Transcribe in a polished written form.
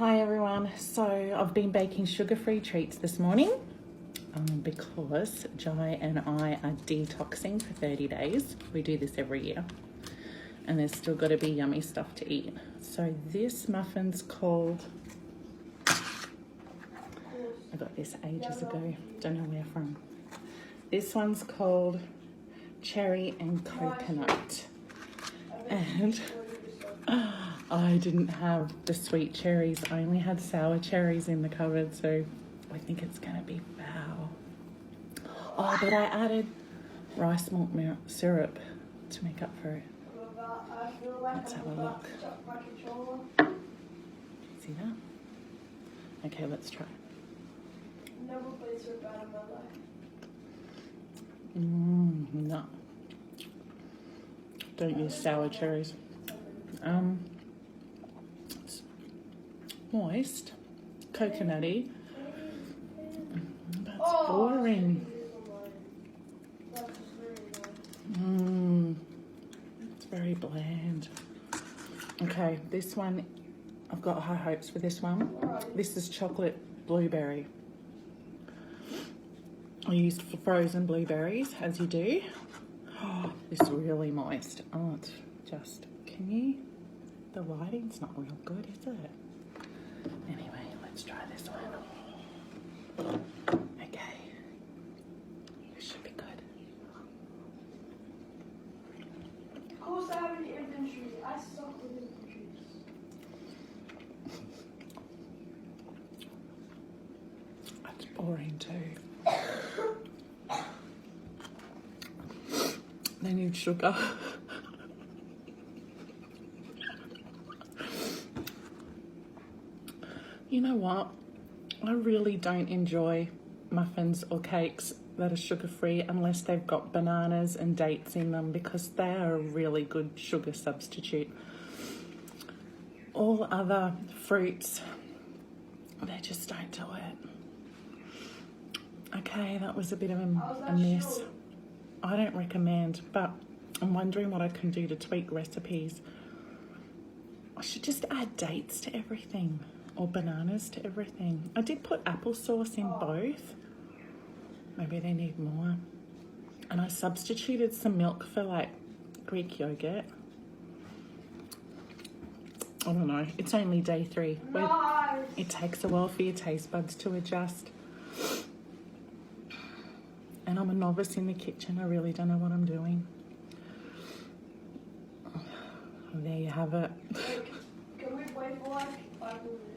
Hi everyone, so I've been baking sugar-free treats this morning because Jai and I are detoxing for 30 days. We do this every year and there's still got to be yummy stuff to eat. So this muffin's called, I got this ages ago, don't know where from. This one's called Cherry and Coconut, and I didn't have the sweet cherries. I only had sour cherries in the cupboard, so I think it's gonna be foul. Oh, but I added rice malt syrup to make up for it. Let's have a look. See that? Okay, let's try. No. Don't use sour cherries. It's moist, coconutty. That's boring. It's very bland. Okay, this one, I've got high hopes for this one. This is chocolate blueberry. I used frozen blueberries, as you do. Oh, this is really moist. Oh, it's just, the lighting's not real good, is it? Anyway, let's try this one. Okay, this should be good. Of course I have an inventory. I suck with inventories. That's boring too. They need sugar. You know what? I really don't enjoy muffins or cakes that are sugar-free unless they've got bananas and dates in them, because they are a really good sugar substitute. All other fruits, they just don't do it. Okay, that was a bit of a mess. I don't recommend, but I'm wondering what I can do to tweak recipes. I should just add dates to everything, or bananas to everything. I did put applesauce in both. Maybe they need more. And I substituted some milk for like Greek yogurt. I don't know, it's only day 3. Nice. It takes a while for your taste buds to adjust. And I'm a novice in the kitchen. I really don't know what I'm doing. There you have it. Can we wait for like 5 minutes?